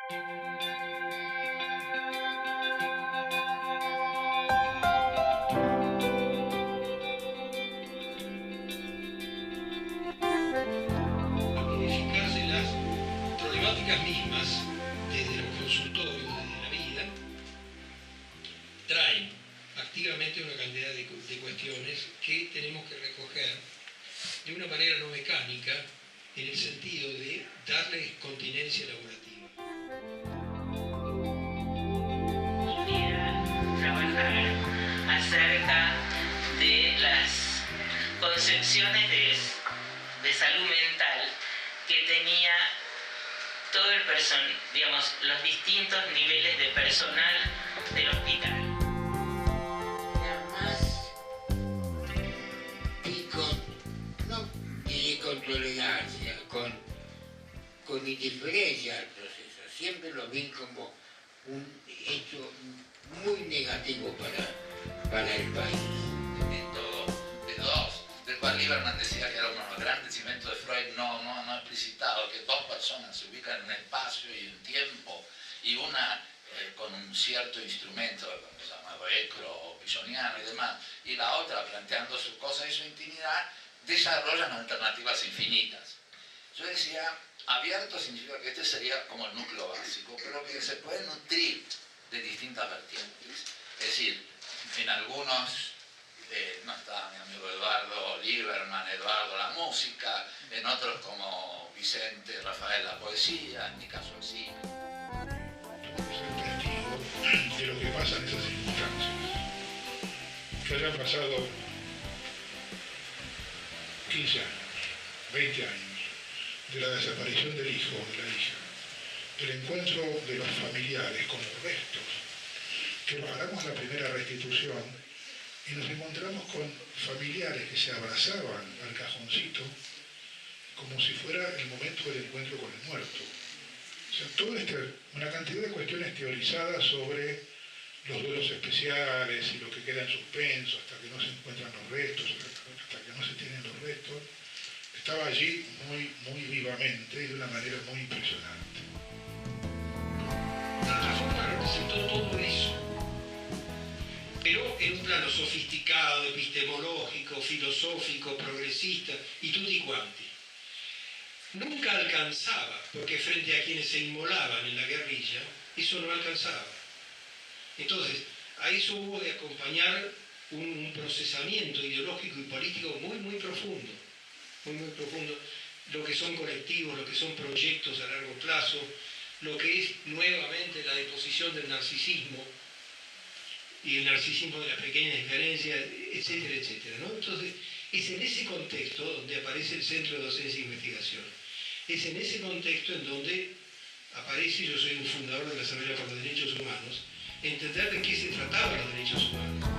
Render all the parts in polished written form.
Modificarse las problemáticas mismas desde los consultorios, desde la vida, traen activamente una cantidad de cuestiones que tenemos que recoger de una manera no mecánica, en el sentido de darle continencia laborativa. Trabajar acerca de las concepciones de salud mental que tenía todo el personal, digamos, los distintos niveles de personal del hospital. Con tolerancia, con indiferencia al proceso. Siempre lo vi como un hecho muy negativo para el país. De dos, del cual Lieberman decía que era uno de los grandes inventos de Freud no explicitado, que dos personas se ubican en un espacio y un tiempo, y una con un cierto instrumento, que se llama Boecro o Pisoniano y demás, y la otra planteando su cosa y su intimidad, desarrollan alternativas infinitas. Yo decía, abierto significa que este sería como el núcleo básico, pero que se puede nutrir de distintas vertientes. Es decir, en algunos, no está mi amigo Eduardo Lieberman, Eduardo la música, en otros como Vicente, Rafael la poesía, en mi caso el cine. Ser testigo de lo que pasa en esas circunstancias. Que hayan pasado 15 años, 20 años, de la desaparición del hijo o de la hija, del encuentro de los familiares con los restos, que hagamos la primera restitución y nos encontramos con familiares que se abrazaban al cajoncito como si fuera el momento del encuentro con el muerto. O sea, toda una cantidad de cuestiones teorizadas sobre los duelos especiales y lo que queda en suspenso hasta que no se encuentran los restos, hasta que no se tienen los restos, estaba allí muy vivamente y de una manera muy impresionante. De otra forma representó todo eso, pero en un plano sofisticado, epistemológico, filosófico, progresista y tutti quanti. Nunca alcanzaba, porque frente a quienes se inmolaban en la guerrilla, eso no alcanzaba. Entonces, a eso hubo de acompañar un procesamiento ideológico y político muy profundo, muy profundo, lo que son colectivos, lo que son proyectos a largo plazo, lo que es nuevamente la deposición del narcisismo y el narcisismo de las pequeñas diferencias, etcétera, etcétera, ¿no? Entonces, es en ese contexto donde aparece el Centro de Docencia e Investigación. Es en ese contexto en donde aparece, yo soy un fundador de la Asamblea por los Derechos Humanos, entender de qué se trataban los derechos humanos.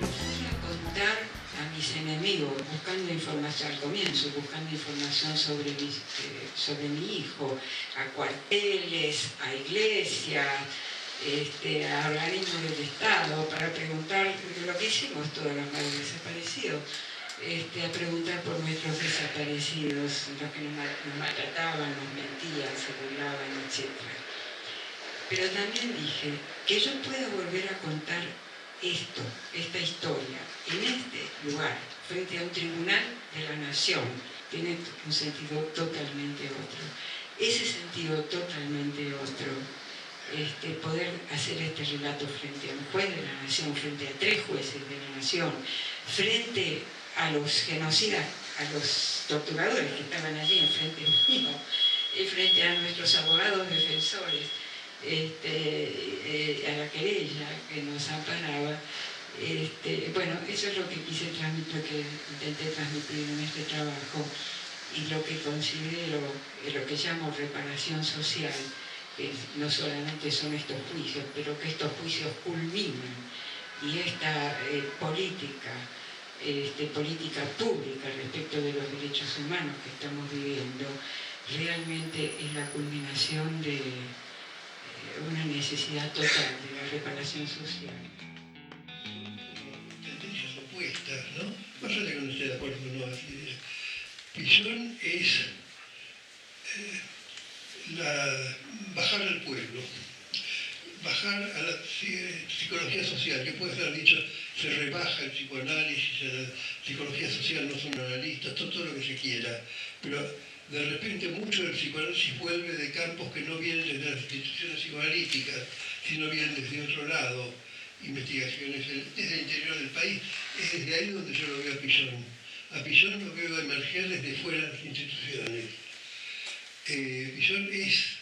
Me fui a contar a mis enemigos, buscando información al comienzo, buscando información sobre mi hijo, a cuarteles, a iglesias, a organismos del Estado, para preguntar lo que hicimos todas las madres desaparecidos, a preguntar por nuestros desaparecidos, los que nos maltrataban, nos mentían, se burlaban, etc. Pero también dije que yo puedo volver a contar esta historia, en este lugar, frente a un tribunal de la nación, tiene un sentido totalmente otro. Ese sentido totalmente otro, poder hacer este relato frente a un juez de la nación, frente a 3 jueces de la nación, frente a los genocidas, a los torturadores que estaban allí enfrente mío, frente a nuestros abogados defensores, a la querella que nos amparaba. Bueno, eso es lo que quise transmitir, lo que intenté transmitir en este trabajo, y lo que considero, lo que llamo reparación social, que no solamente son estos juicios, pero que estos juicios culminan, y esta política pública respecto de los derechos humanos que estamos viviendo, realmente es la culminación de una necesidad total de la reparación social. Tendencias opuestas, ¿no? Más allá de que no esté de acuerdo con las ideas. Pillon es bajar al pueblo, bajar a la psicología social, que puede ser dicho, se rebaja el psicoanálisis, la psicología social no son analistas, todo lo que se quiera, pero de repente mucho del psicoanálisis vuelve de campos que no vienen desde las instituciones psicoanalíticas, sino vienen desde otro lado, investigaciones desde el interior del país. Es desde ahí donde yo lo veo a Pillon. A Pillon lo veo emerger desde fuera de las instituciones. Pillon es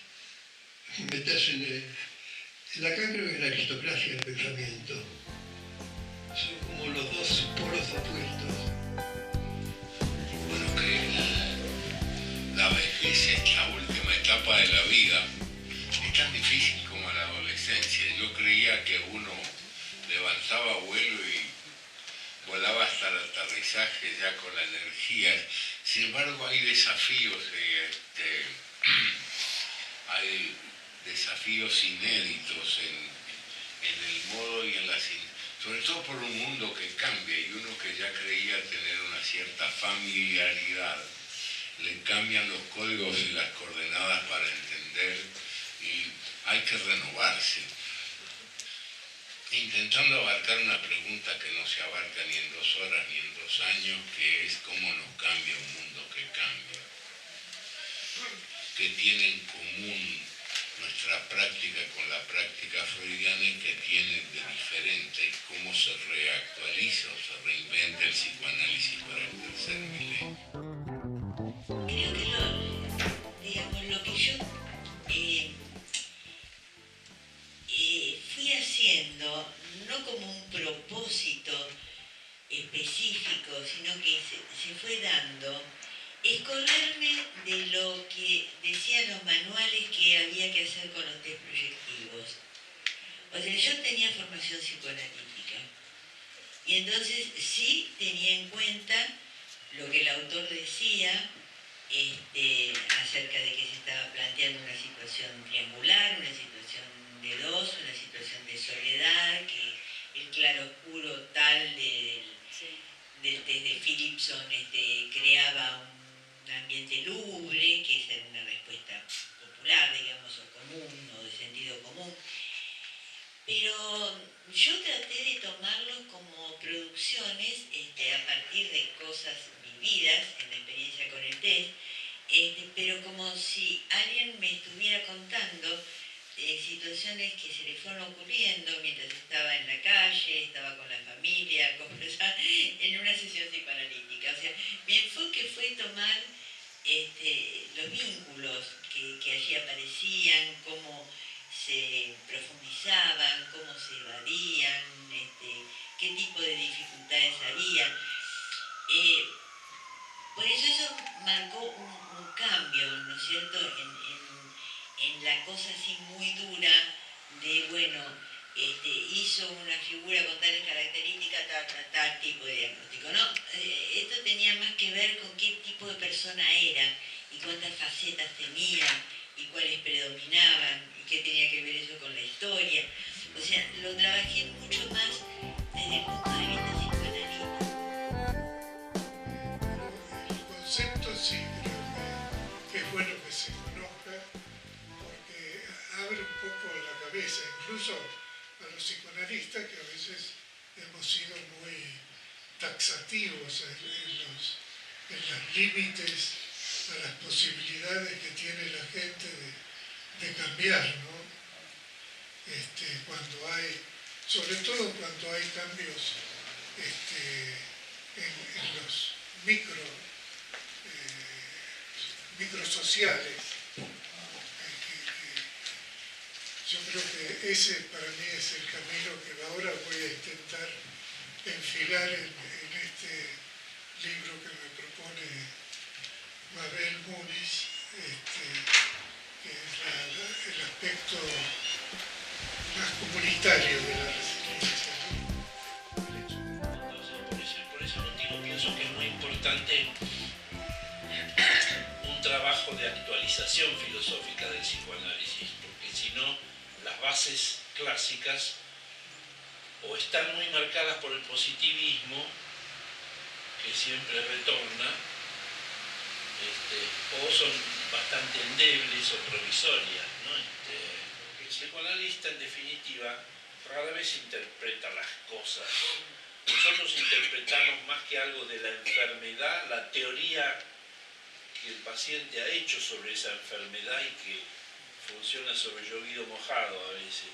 meterse en Lacan creo que es la aristocracia del pensamiento. Son como los dos polos opuestos. Bueno, que la vejez es la última etapa de la vida. Es tan difícil como la adolescencia. Yo creía que uno levantaba vuelo y volaba hasta el aterrizaje ya con la energía. Sin embargo, hay desafíos, hay desafíos inéditos en el modo y en las... Sobre todo por un mundo que cambia y uno que ya creía tener una cierta familiaridad, le cambian los códigos y las coordenadas para entender y hay que renovarse. Intentando abarcar una pregunta que no se abarca ni en 2 horas ni en 2 años, que es cómo nos cambia un mundo que cambia. ¿Qué tiene en común nuestra práctica con la práctica freudiana y qué tiene de diferente y cómo se reactualiza o se reinventa el psicoanálisis para el tercer milenio? Creo que lo que yo fui haciendo, no como un propósito específico, sino que se fue dando, escorrerme de lo que decían los manuales que había que hacer con los test proyectivos. O sea, yo tenía formación psicoanalítica y entonces sí tenía en cuenta lo que el autor decía acerca de que se estaba planteando una situación triangular, una situación de dos, una situación de soledad, que el claroscuro tal del test de Philipson creaba un ambiente lúgubre, que esa era una respuesta popular, digamos, o común, o de sentido común. Pero yo traté de tomarlos como producciones a partir de cosas vividas en la experiencia con el test, pero como si alguien me estuviera contando situaciones que se le fueron ocurriendo mientras estaba en la calle, estaba con la familia, conversando en una sesión psicoanalítica. O sea, mi enfoque fue tomar los vínculos que allí aparecían, cómo se profundizaban, cómo se evadían, qué tipo de dificultades había. Por eso marcó un cambio, ¿no es cierto?, en la cosa así muy dura de, bueno, hizo una figura con tales características, tal tipo de diagnóstico, ¿no? Esto tenía más que ver con qué tipo de persona era y cuántas facetas tenía y cuáles predominaban y qué tenía que ver eso con la historia. O sea, lo trabajé mucho más desde el punto de vista psicoanalítico. El concepto sí creo que es bueno que se conozca porque abre un poco la cabeza, incluso a los psicoanalistas que a veces hemos sido muy taxativos en los límites a las posibilidades que tiene la gente de cambiar, ¿no? Cuando hay, sobre todo cuando hay cambios en los microsociales. Yo creo que ese para mí es el camino que ahora voy a intentar enfilar en este libro que me propone Mabel Muniz, que es el aspecto más comunitario de la resiliencia, ¿no? Por ese motivo pienso que es muy importante un trabajo de actualización filosófica del psicoanálisis, porque si no, las bases clásicas o están muy marcadas por el positivismo, que siempre retorna, o son bastante endebles o provisorias, ¿no? El psicoanalista, en definitiva, rara vez interpreta las cosas. Nosotros interpretamos más que algo de la enfermedad, la teoría que el paciente ha hecho sobre esa enfermedad y que funciona sobre llovido mojado a veces.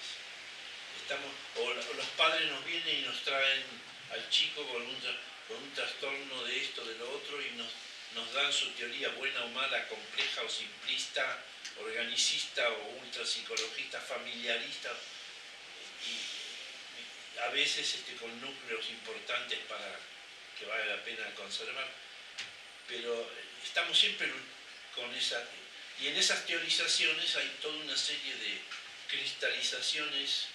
O los padres nos vienen y nos traen al chico con un trastorno de esto, de lo otro, y nos dan su teoría buena o mala, compleja o simplista, organicista o ultrapsicologista, familiarista, y a veces con núcleos importantes que vale la pena conservar. Pero estamos siempre con esa... Y en esas teorizaciones hay toda una serie de cristalizaciones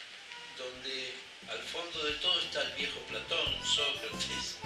donde al fondo de todo está el viejo Platón, Sócrates,